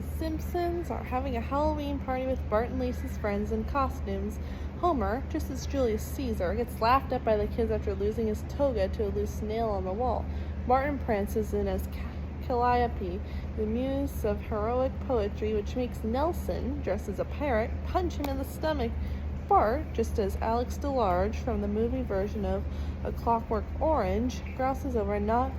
The Simpsons are having a Halloween party with Bart and Lisa's friends in costumes. Homer, just as Julius Caesar, gets laughed at by the kids after losing his toga to a loose nail on the wall. Martin prances in as Calliope, the muse of heroic poetry, which makes Nelson, dressed as a pirate, punch him in the stomach. Bart, just as Alex DeLarge from the movie version of A Clockwork Orange, grouses over not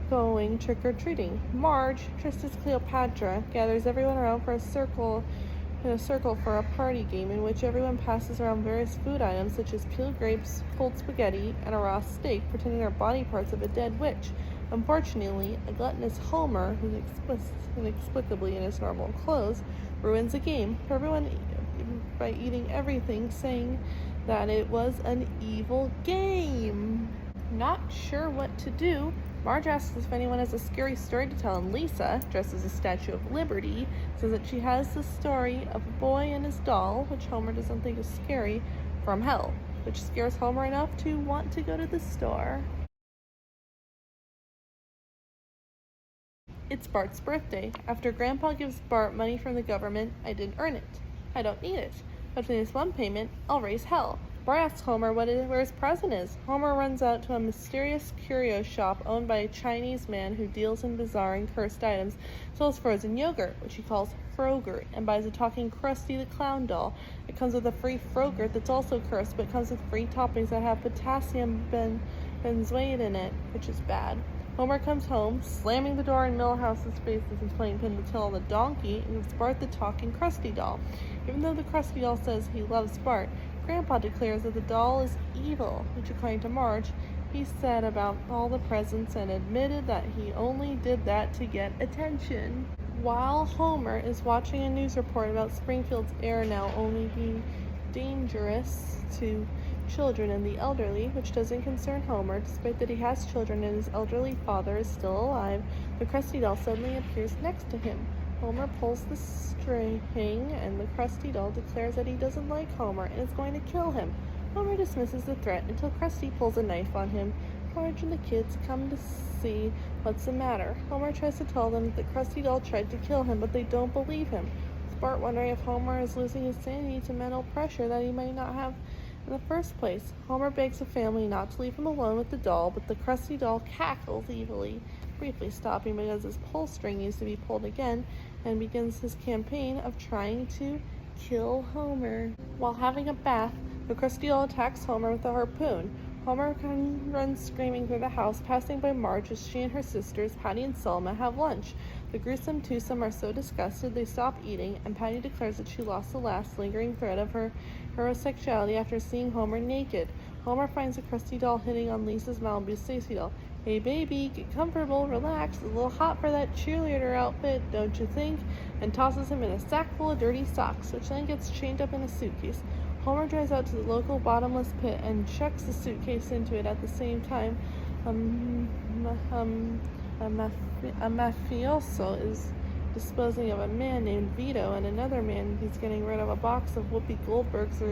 going trick-or-treating. Marge, dressed as Cleopatra, gathers everyone around for in a circle for a party game in which everyone passes around various food items such as peeled grapes, cold spaghetti, and a raw steak, pretending they're body parts of a dead witch. Unfortunately, a gluttonous Homer, who's inexplicably in his normal clothes, ruins the game for everyone by eating everything, saying that it was an evil game. Not sure what to do, Marge asks if anyone has a scary story to tell, and Lisa, dressed as a Statue of Liberty, says that she has the story of a boy and his doll, which Homer doesn't think is scary, from hell, which scares Homer enough to want to go to the store. It's Bart's birthday. After Grandpa gives Bart money from the government, I didn't earn it. I don't need it. But for this one payment, I'll raise hell. Bart asks Homer where his present is. Homer runs out to a mysterious curio shop owned by a Chinese man who deals in bizarre and cursed items, sells frozen yogurt, which he calls Frogurt, and buys a talking Krusty the Clown doll. It comes with a free Frogurt that's also cursed, but comes with free toppings that have potassium benzoate in it, which is bad. Homer comes home, slamming the door in Milhouse's face as he's playing pin the tail on the donkey, and gives Bart the talking Krusty doll. Even though the Krusty doll says he loves Bart, Grandpa declares that the doll is evil, which according to Marge, he said about all the presents and admitted that he only did that to get attention. While Homer is watching a news report about Springfield's air now only being dangerous to children and the elderly, which doesn't concern Homer, despite that he has children and his elderly father is still alive, the Krusty doll suddenly appears next to him. Homer pulls the string, and the Krusty doll declares that he doesn't like Homer and is going to kill him. Homer dismisses the threat until Krusty pulls a knife on him. Marge and the kids come to see what's the matter. Homer tries to tell them that the Krusty doll tried to kill him, but they don't believe him. With Bart wondering if Homer is losing his sanity to mental pressure that he might not have in the first place. Homer begs the family not to leave him alone with the doll, but the Krusty doll cackles evilly, briefly stopping because his pull string needs to be pulled again, and begins his campaign of trying to kill Homer. While having a bath, the Krusty doll attacks Homer with a harpoon. Homer runs screaming through the house, passing by Marge as she and her sisters, Patty and Selma, have lunch. The gruesome twosome are so disgusted they stop eating, and Patty declares that she lost the last lingering thread of her heterosexuality after seeing Homer naked. Homer finds the Krusty doll hitting on Lisa's Malibu Stacy doll. "Hey baby, get comfortable, relax, it's a little hot for that cheerleader outfit, don't you think?" and tosses him in a sack full of dirty socks, which then gets chained up in a suitcase. Homer drives out to the local bottomless pit and chucks the suitcase into it at the same time. A mafioso is disposing of a man named Vito, and another man he's getting rid of a box of Whoopi Goldberg's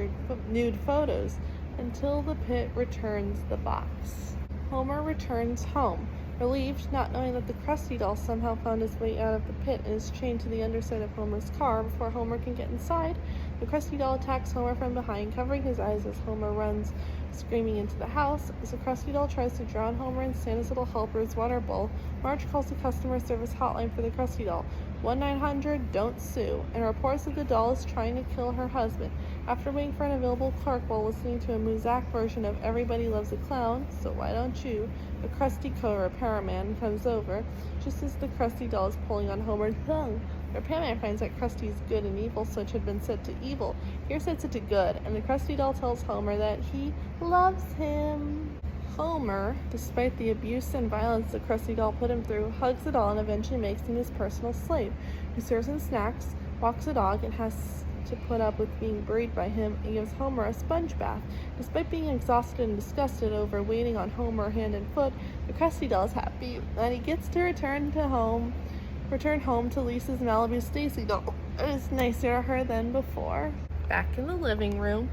nude photos until the pit returns the box. Homer returns home, relieved, not knowing that the Krusty doll somehow found his way out of the pit and is chained to the underside of Homer's car before Homer can get inside. The Krusty doll attacks Homer from behind, covering his eyes as Homer runs screaming into the house. As the Krusty doll tries to drown Homer in Santa's little helper's water bowl, Marge calls the customer service hotline for the Krusty doll, 1-900-DON'T-SUE, and reports that the doll is trying to kill her husband. After waiting for an available clerk while listening to a Muzak version of Everybody Loves a Clown, So Why Don't You, the Krusty repairman comes over, just as the Krusty doll is pulling on Homer's tongue. The repairman finds that Krusty is good and evil switch had been set to evil. Here sets it to good, and the Krusty doll tells Homer that he loves him. Homer, despite the abuse and violence the Krusty doll put him through, hugs the doll and eventually makes him his personal slave, who serves him snacks, walks the dog, and has to put up with being buried by him, and gives Homer a sponge bath. Despite being exhausted and disgusted over waiting on Homer hand and foot, the Krusty doll is happy that he gets to return home to Lisa's Malibu Stacy doll. It is nicer to her than before. Back in the living room,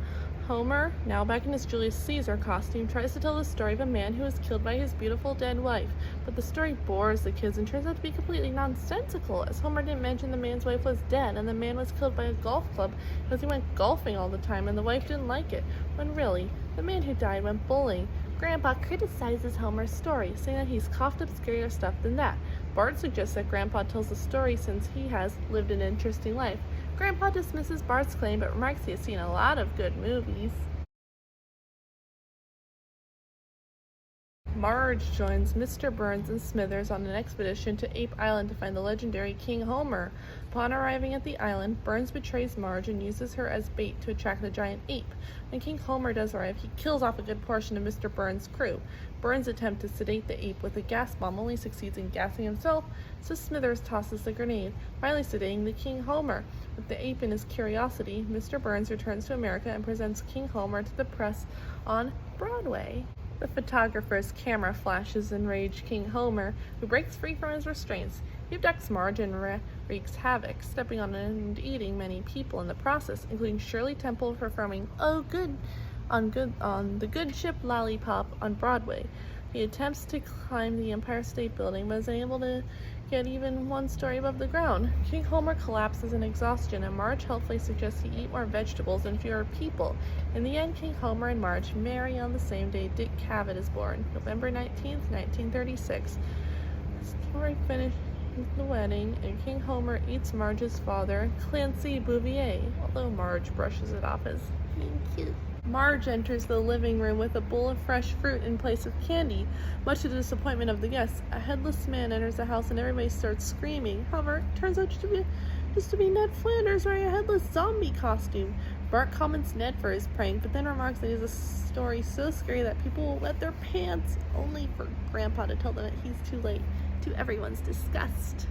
Homer, now back in his Julius Caesar costume, tries to tell the story of a man who was killed by his beautiful dead wife, but the story bores the kids and turns out to be completely nonsensical, as Homer didn't mention the man's wife was dead and the man was killed by a golf club because he went golfing all the time and the wife didn't like it, when really, the man who died went bowling. Grandpa criticizes Homer's story, saying that he's coughed up scarier stuff than that. Bart suggests that Grandpa tells the story since he has lived an interesting life. Grandpa dismisses Bart's claim but remarks he has seen a lot of good movies. Marge joins Mr. Burns and Smithers on an expedition to Ape Island to find the legendary King Homer. Upon arriving at the island, Burns betrays Marge and uses her as bait to attract the giant ape. When King Homer does arrive, he kills off a good portion of Mr. Burns' crew. Burns' attempt to sedate the ape with a gas bomb only succeeds in gassing himself, so Smithers tosses the grenade, finally sedating the King Homer. With the ape in his curiosity, Mr. Burns returns to America and presents King Homer to the press on Broadway. The photographer's camera flashes enraged King Homer, who breaks free from his restraints. He abducts Marge and wreaks havoc, stepping on and eating many people in the process, including Shirley Temple performing "Oh Good" on the Good Ship Lollipop on Broadway. He attempts to climb the Empire State Building, but is unable to get even one story above the ground. King Homer collapses in exhaustion, and Marge helpfully suggests he eat more vegetables and fewer people. In the end, King Homer and Marge marry on the same day Dick Cavett is born, November 19th, 1936. The story finishes with the wedding, and King Homer eats Marge's father, Clancy Bouvier, although Marge brushes it off as being cute. Marge enters the living room with a bowl of fresh fruit in place of candy. Much to the disappointment of the guests, a headless man enters the house and everybody starts screaming. However, it turns out to be Ned Flanders wearing a headless zombie costume. Bart comments Ned for his prank, but then remarks that he has a story so scary that people will wet their pants, only for Grandpa to tell them that he's too late, to everyone's disgust.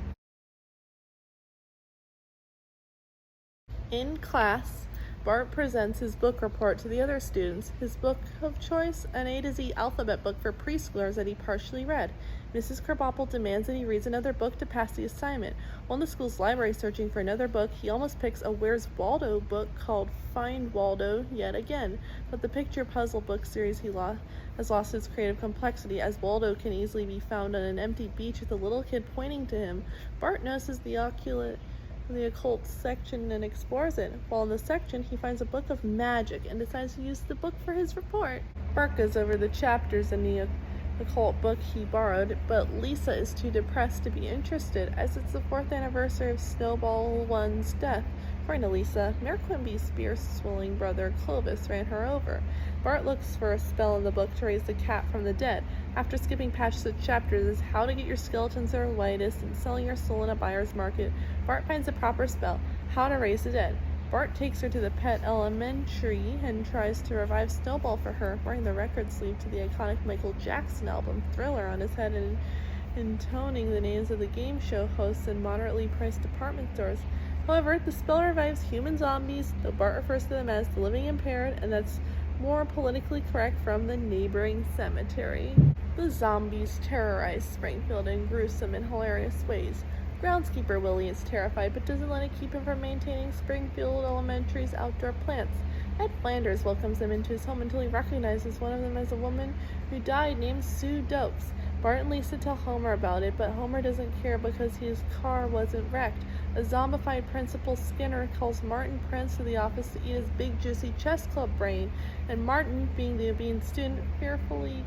In class, Bart presents his book report to the other students. His book of choice, an A to Z alphabet book for preschoolers that he partially read. Mrs. Krabappel demands that he reads another book to pass the assignment. While in the school's library searching for another book, he almost picks a Where's Waldo book called Find Waldo yet again. But the picture puzzle book series has lost its creative complexity, as Waldo can easily be found on an empty beach with a little kid pointing to him. Bart notices the occult section and explores it. While in the section, he finds a book of magic and decides to use the book for his report. Bart goes over the chapters in the occult book he borrowed, but Lisa is too depressed to be interested, as it's the 4th anniversary of Snowball One's death. According to Lisa, Mayor Quimby's spear-swilling brother Clovis ran her over. Bart looks for a spell in the book to raise the cat from the dead. After skipping past the chapters is how to get your skeleton's arthritis and selling your soul in a buyer's market, Bart finds the proper spell, how to raise the dead. Bart takes her to the pet elementary and tries to revive Snowball for her, wearing the record sleeve to the iconic Michael Jackson album Thriller on his head and intoning the names of the game show hosts in moderately priced department stores. However, the spell revives human zombies, though Bart refers to them as the living impaired, and that's more politically correct, from the neighboring cemetery. The zombies terrorize Springfield in gruesome and hilarious ways. Groundskeeper Willie is terrified, but doesn't let it keep him from maintaining Springfield Elementary's outdoor plants. Ned Flanders welcomes them into his home until he recognizes one of them as a woman who died named Sue Dokes. Bart and Lisa tell Homer about it, but Homer doesn't care because his car wasn't wrecked. A zombified Principal Skinner calls Martin Prince to the office to eat his big juicy chess club brain, and Martin, being the obedient student, fearfully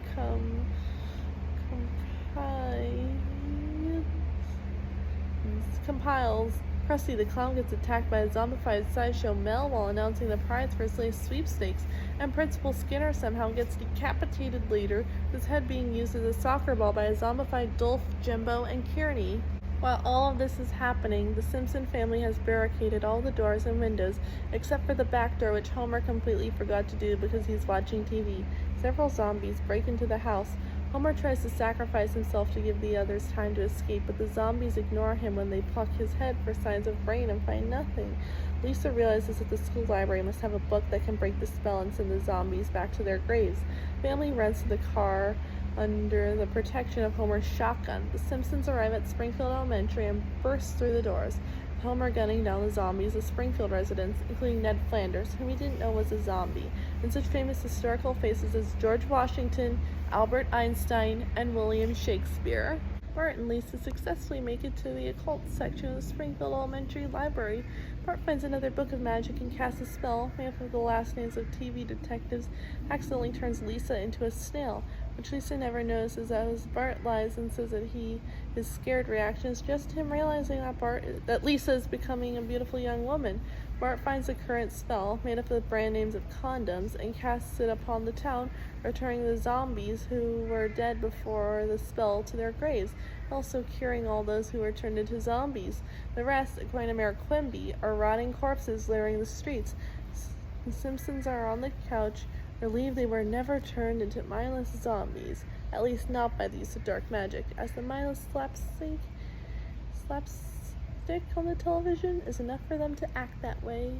compiles. Krusty the Clown gets attacked by a zombified sideshow Mel while announcing the prize for his latest sweepstakes, and Principal Skinner somehow gets decapitated later, his head being used as a soccer ball by a zombified Dolph, Jimbo, and Kearney. While all of this is happening, the Simpson family has barricaded all the doors and windows, except for the back door, which Homer completely forgot to do because he's watching TV. Several zombies break into the house. Homer tries to sacrifice himself to give the others time to escape, but the zombies ignore him when they pluck his head for signs of brain and find nothing. Lisa realizes that the school library must have a book that can break the spell and send the zombies back to their graves. Family runs to the car under the protection of Homer's shotgun. The Simpsons arrive at Springfield Elementary and burst through the doors. Homer gunning down the zombies of Springfield residents, including Ned Flanders, whom he didn't know was a zombie, and such famous historical faces as George Washington, Albert Einstein, and William Shakespeare. Bart and Lisa successfully make it to the occult section of the Springfield Elementary Library. Bart finds another book of magic and casts a spell made up of the last names of TV detectives, accidentally turns Lisa into a snail, which Lisa never notices as Bart lies and says that his scared reaction is just him realizing that Lisa is becoming a beautiful young woman. Bart finds the current spell, made up of the brand names of condoms, and casts it upon the town, returning the zombies who were dead before the spell to their graves, also curing all those who were turned into zombies. The rest, according to Mayor Quimby, are rotting corpses littering the streets. The Simpsons are on the couch, relieved they were never turned into mindless zombies, at least not by the use of dark magic, as the mindless slapstick on the television is enough for them to act that way.